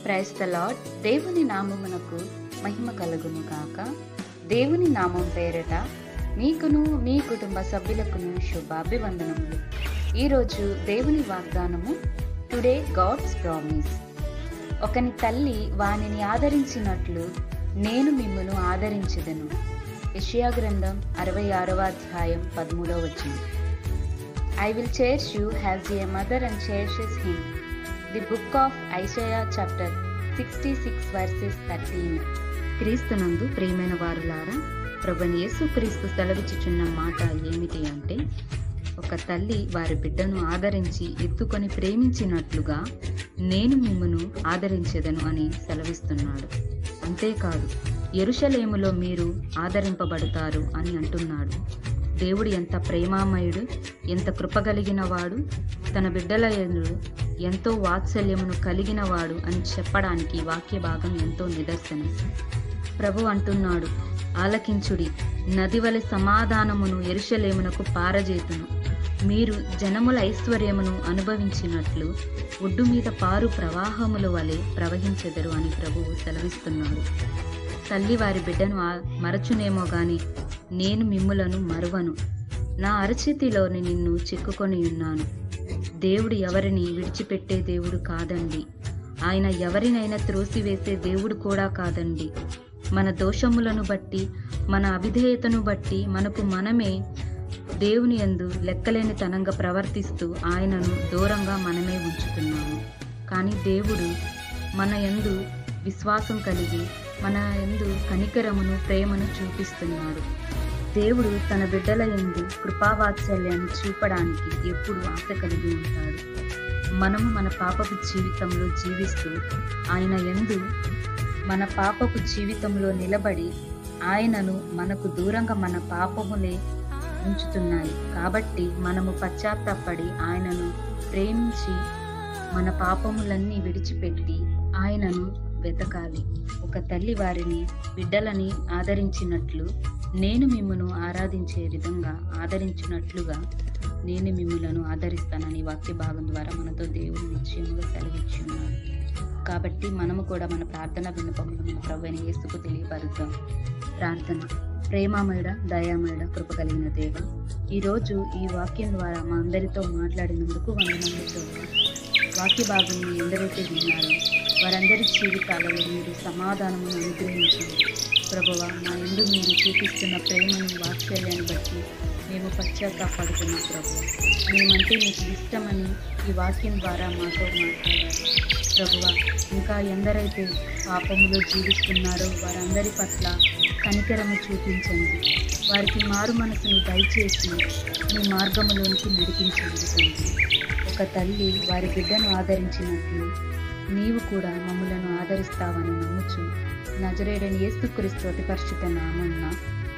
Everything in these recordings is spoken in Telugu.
Praise the lord. దేవుని నామమునకు మహిమ కలుగును గాక. దేవుని నామం పేరట మీకును మీ కుటుంబ సభ్యులకును శుభాభివందనములు. ఈరోజు దేవుని వాగ్దానము, టుడే గాడ్స్ ప్రామిస్. ఒకని తల్లి వానిని ఆదరించినట్లు నేను మిమ్మును ఆదరించెదను. యెషయా గ్రంథం 66వ అధ్యాయం 13వ వచనం. I will cherish you as a mother and cherishes him. The book of Isaiah chapter 66 verses 13. క్రీస్తునందు ప్రియమైన వారులారా, ప్రభువైన యేసుక్రీస్తు సెలవిచ్చుచున్న మాట ఏమిటి అంటే, ఒక తల్లి వారి బిడ్డను ఆదరించి ఎత్తుకొని ప్రేమించినట్లుగా నేను మిమ్మును ఆదరించెదను అని సెలవిస్తున్నాడు. అంతేకాదు, యెరూషలేములో మీరు ఆదరింపబడతారు అని అంటున్నాడు. దేవుడు ఎంత ప్రేమామయుడు, ఎంత కృపగలిగిన వాడు, తన బిడ్డల యందు ఎంతో వాత్సల్యమును కలిగిన వాడు అని చెప్పడానికి వాక్య భాగం ఎంతో నిదర్శనం. ప్రభు అంటున్నాడు, ఆలకించుడి, నది వలె సమాధానమును యెరూషలేమునకు పారజేతును. మీరు జనముల ఐశ్వర్యమును అనుభవించినట్లు ఒడ్డు మీద పారు ప్రవాహముల వలె ప్రవహించెదరు అని ప్రభువు సెలవిస్తున్నాడు. తల్లి వారి బిడ్డను మరచునేమో గాని నేను మిమ్ములను మరువను, నా అరచేతిలోని నిన్ను చిక్కుకొని ఉన్నాను. దేవుడు ఎవరిని విడిచిపెట్టే దేవుడు కాదండి. ఆయన ఎవరినైనా త్రోసివేసే దేవుడు కూడా కాదండి. మన దోషములను బట్టి, మన అవిధేయతను బట్టి మనకు మనమే దేవుని యందు లెక్కలేని తనంగా ప్రవర్తిస్తూ ఆయనను దూరంగా మనమే ఉంచుతున్నాము. కానీ దేవుడు మన యందు విశ్వాసం కలిగి మన యందు కనికరమును, ప్రేమను చూపిస్తున్నాడు. దేవుడు తన బిడ్డల యందు కృపావాత్సల్యాన్ని చూపడానికి ఎప్పుడు ఆశ కలిగి ఉంటాడు. మనము మన పాపపు జీవితంలో జీవిస్తూ ఆయన యందు మన పాపపు జీవితంలో నిలబడి ఆయనను మనకు దూరంగా మన పాపములే ఉంచుతున్నాయి. కాబట్టి మనము పశ్చాత్తాపడి ఆయనను ప్రేమించి మన పాపములన్నీ విడిచిపెట్టి ఆయనను వెతకాలి. ఒక తల్లి వారిని బిడ్డలని ఆదరించినట్లు నేను మిమ్మును ఆరాధించే విధంగా ఆదరించినట్లుగా నేను మిమ్ములను ఆదరిస్తానని వాక్య భాగం ద్వారా మనతో దేవుడు నిశ్చయంగా సెలవిచ్చున్నాడు. కాబట్టి మనము కూడా మన ప్రార్థన విన్నపములు మన ప్రభువైన యేసుకు తెలియపరుద్దాం. ప్రార్థన. ప్రేమామయుడ, దయామయుడ, కృప కలిగిన దేవ, ఈరోజు ఈ వాక్యం ద్వారా మా అందరితో మాట్లాడినందుకు వందనములు. వాక్య భాగంలో ఎందరైతే విన్నారో వారందరి జీవితాలలో మీరు సమాధానమును అనుగ్రహించండి. ప్రభువా, మా యందు మీరు చూపిస్తున్న ప్రేమను, వాత్సల్యాన్ని బట్టి మేము పశ్చాత్తాపడుతున్నాం. ప్రభువా, మేమంటే మీకు ఇష్టమని ఈ వాక్యం ద్వారా మాతో మాట్లాడారు. ప్రభువా, ఇంకా ఎందరైతే పాపములో జీవిస్తున్నారో వారందరి పట్ల కనికరము చూపించండి. వారికి మారు మనసును దయచేసి మీ మార్గములోనికి నడిపించండి తండ్రి. ఒక తల్లి వారి బిడ్డను ఆదరించినట్లు నీవు కూడా మమ్ములను ఆదరిస్తావని నమ్ముచు నజరేయుడైన యేసుక్రీస్తు అతి పరిశుద్ధ నామమున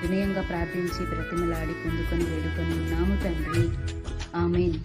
వినయంగా ప్రార్థించి బ్రతిమలాడి పొందుకొని వేడుకొని ఉన్నాము తండ్రి. ఆమేన్.